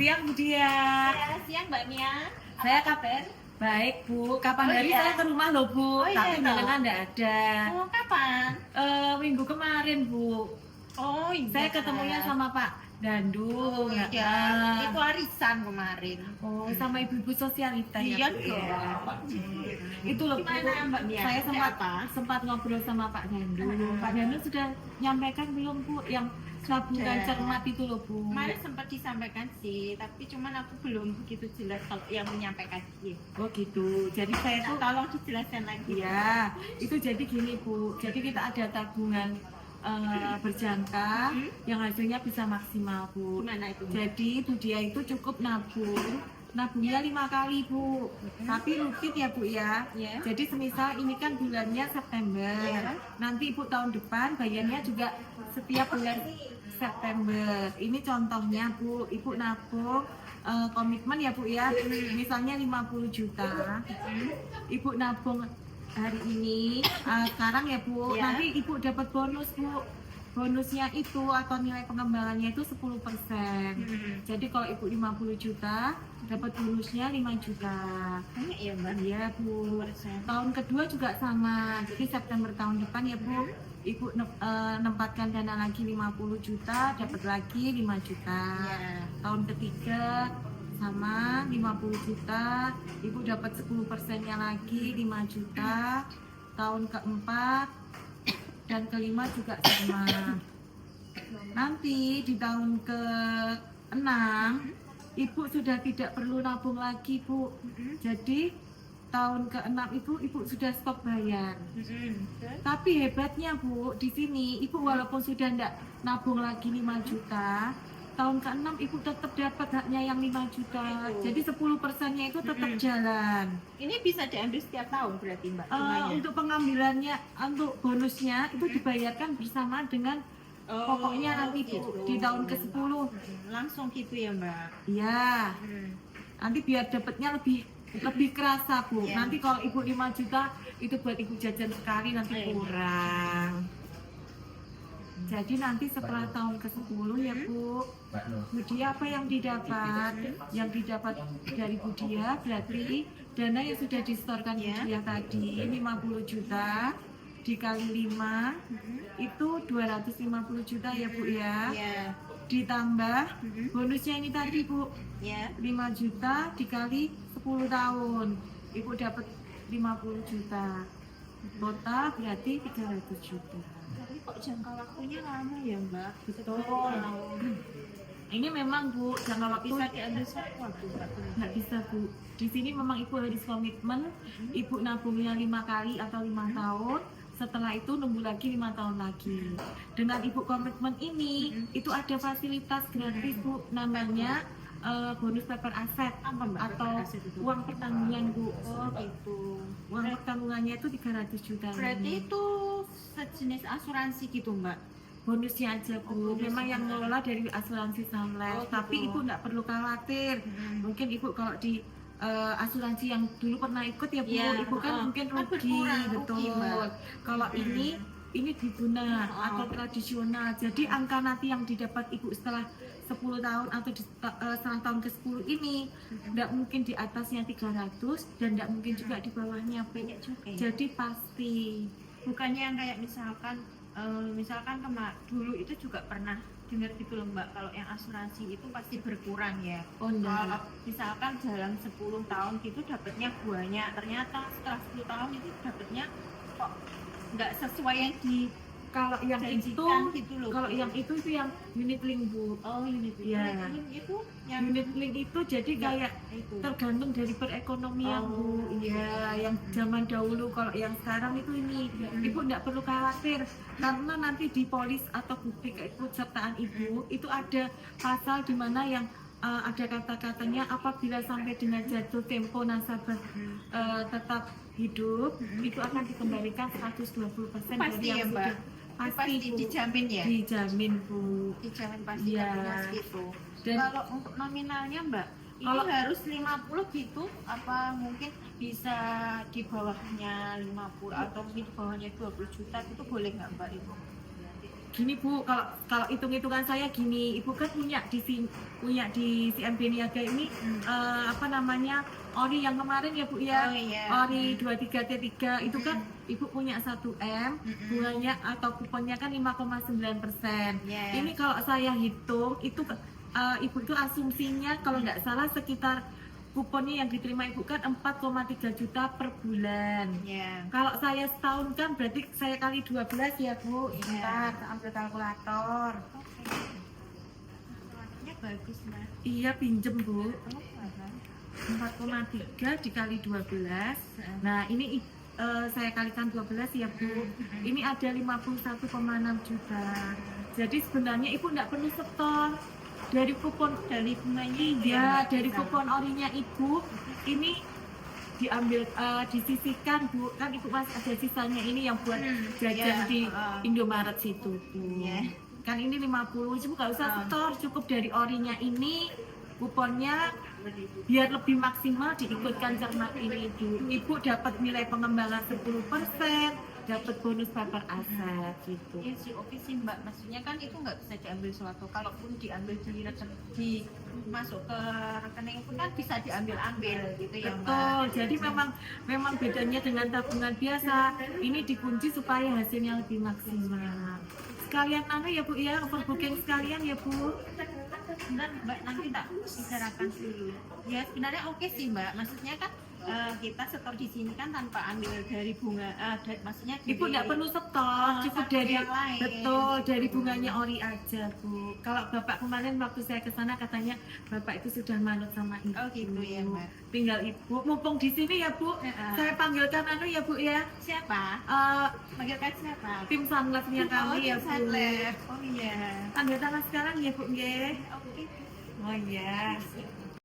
Siang Bu Dia. Ya, siang Mbak Mia. Saya kabar? Baik Bu, kapan Oh, hari iya. saya ke rumah loh Bu, Oh, iya, tapi toh. jenengan nggak ada. Oh, kapan? Minggu kemarin Bu, Oh iya. saya ketemunya sama Pak Dandu. Oh ya. iya. Itu arisan kemarin. Oh, sama ibu-ibu sosialita Iya ya Bu ya. dong. Itu loh Bu, Gimana, Mbak Mia? saya Ada apa? sempat ngobrol sama Pak Dandu. Pak Dandu sudah nyampaikan belum Bu yang tabungan Sudah. cermat itu loh Bu? Kemarin sempat disampaikan sih, tapi cuman aku belum begitu jelas kalau yang menyampaikan dia. Oh gitu, jadi saya tuh Tolong dijelaskan lagi. iya, itu jadi gini Bu, jadi kita ada tabungan berjangka yang hasilnya bisa maksimal Bu. Gimana itu? Jadi Bu Dia itu cukup nabungnya 5 kali Bu, tapi rutin ya Bu ya. Ya. Jadi semisal ini kan bulannya September, Ya. nanti Ibu tahun depan bayarnya juga setiap bulan September. Ini contohnya Bu, Ibu nabung komitmen ya Bu ya, misalnya 50 juta. Ibu nabung hari ini, sekarang ya Bu, Ya. nanti Ibu dapat bonus Bu. Bonusnya itu atau nilai pengembangannya itu 10%. Jadi kalau Ibu 50 juta, dapat bonusnya 5 juta. Banyak ya Mbak? Iya Bu. 10%. Tahun kedua juga sama. Jadi September tahun depan ya Bu, Ibu nempatkan dana lagi 50 juta, dapat lagi 5 juta. Ya. Tahun ketiga sama 50 juta, Ibu dapat 10%-nya lagi 5 juta. Tahun keempat dan kelima juga sama. Nanti di tahun ke-6 Ibu sudah tidak perlu nabung lagi Bu. Jadi tahun ke-6 itu Ibu sudah stop bayar. Tapi hebatnya Bu, di sini Ibu walaupun sudah tidak nabung lagi 5 juta, tahun ke-6 Ibu tetap dapat haknya yang 5 juta. Itu. Jadi 10%-nya itu tetap jalan. Ini bisa diambil setiap tahun berarti Mbak? Bunganya? Untuk pengambilannya, untuk bonusnya itu dibayarkan bersama dengan pokoknya nanti Bu, gitu. di tahun ke-10. Langsung gitu ya Mbak? Iya, nanti biar dapatnya lebih kerasa Bu. Iya. Nanti kalau Ibu 5 juta itu buat Ibu jajan sekali nanti Iya. kurang. Jadi nanti setelah tahun ke-10 ya Bu, Bu Dia apa yang didapat? Yang didapat dari Bu Dia berarti dana yang sudah disetorkan Bu Ya. Dia tadi 50 juta dikali 5 itu 250 juta ya Bu ya. Ya. Ditambah bonusnya ini tadi Bu, Ya. 5 juta dikali 10 tahun Ibu dapat 50 juta. Total berarti 300 juta. Tapi kok jangka waktunya lama ya Mbak? Betul. 10 tahun. Ini memang Bu, jangka waktu Bisa diambil satu waktu Mbak? nggak bisa Bu. Di sini memang Ibu harus komitmen, Ibu nabungnya 5 kali atau 5 tahun. Setelah itu nunggu lagi 5 tahun lagi. Dengan Ibu komitmen ini, itu ada fasilitas gratis Bu, namanya bonus paper aset Apa Mbak? atau Aset itu? uang pertanggungan Bu. Oh gitu. Uang pertanggungannya itu 300 juta. Berarti ini. itu sejenis asuransi gitu Mbak? Bonusnya aja Bu, bonusnya. memang yang ngelola dari asuransi Sunlife, Oh, tapi gitu. Ibu nggak perlu khawatir. Mungkin Ibu kalau di asuransi yang dulu pernah ikut ya Bu, Iya, Ibu kan mungkin kan rugi, berkurang, betul. rugi, Mbak. Kalau ini diguna atau tradisional, jadi angka nanti yang didapat Ibu setelah 10 tahun atau setelah tahun ke-10 ini nggak mungkin di atasnya 300 dan nggak mungkin juga di bawahnya Bu. Banyak juga ya? Jadi pasti. Bukannya yang kayak misalkan dulu itu juga pernah dengar gitu loh Mbak, kalau yang asuransi itu pasti berkurang ya. Oh enggak. Kalau misalkan dalam 10 tahun gitu dapatnya banyak, ternyata setelah 10 tahun itu dapatnya kok nggak sesuai yang Kalau yang itu, dijanjikan gitu loh. kalau yang itu yang unit link Bu. oh unit Iya. itu yang Unit link itu jadi kayak itu. tergantung dari perekonomian Bu. Iya, yang zaman dahulu. Kalau yang sekarang itu ini Ibu nggak perlu khawatir karena nanti di polis atau bukti keikutsertaan Ibu itu ada pasal di mana yang ada kata-katanya apabila sampai dengan jatuh tempo nasabah tetap hidup itu akan dikembalikan 120% Pasti dari ya, yang Mbak? sudah Itu pasti pasti Bu. dijamin ya? Dijamin Bu. Dijamin pasti Iya. dapatnya segitu. Dan Kalau untuk nominalnya Mbak, ini Kalau- harus 50 gitu apa mungkin bisa di bawahnya 50 atau mungkin di bawahnya 20 juta itu boleh nggak Mbak itu? Gini Bu, kalau hitung-hitungan saya gini, Ibu kan punya di CMB Niaga ini apa namanya, ori yang kemarin ya Bu ya, Oh iya. ori 23T3 itu kan Ibu punya 1M, bunganya atau kuponnya kan 5,9%. Iya. Ini kalau saya hitung itu Ibu itu asumsinya kalau nggak salah sekitar kuponnya yang diterima Ibu kan 4,3 juta per bulan. Iya. Kalau saya setahun kan berarti saya kali 12 ya Bu. Iya. Sebentar, saya ambil kalkulator. Kalkulatornya bagus Mbak. Iya pinjem Bu. Oh, bagus. 4,3 dikali 12. Nah ini saya kalikan 12 ya Bu. Ini ada 51,6 juta. Jadi sebenarnya Ibu nggak perlu setor. Dari kupon Dari bunganya itu ya, Mbak, dari bisa. kupon orinya Ibu ini diambil disisihkan Bu, kan Ibu masih ada sisanya ini yang buat jajan iya, di heeh. Indomaret situ Bu. Iya. Kan ini 50, Ibu nggak usah setor, cukup dari orinya ini kuponnya biar lebih maksimal diikutkan cermat ini Bu. Ibu dapat nilai pengembangan 10%, dapat bonus paper aset gitu. Iya sih, oke sih Mbak. Maksudnya kan itu nggak bisa diambil suatu. Kalaupun diambil di masuk ke rekening pun kan bisa diambil gitu ya Mbak. Betul, jadi memang bedanya dengan tabungan biasa. Ini dikunci supaya hasilnya lebih maksimal. Sekalian ya Bu ya, overbooking sekalian ya Bu. Sebentar Mbak, nanti tak bicarakan dulu. Ya sebenarnya oke sih Mbak. Maksudnya kan kita setor di sini kan tanpa ambil dari bunga. Maksudnya Ibu dari- nggak perlu setor, cukup sama dari yang lain. betul dari bunganya ori aja Bu. Kalau Bapak kemarin waktu saya ke sana katanya Bapak itu sudah manut sama Ibu. Oh gitu ya Mbak. Tinggal Ibu mumpung di sini ya Bu. Saya panggilkan ya Bu ya. Siapa? Eh, Panggilkan siapa? tim Sunlab-nya kami ya Bu. Sunlab. Oh iya. Tanda tangan sekarang ya Bu nggih. Oke. Oh iya.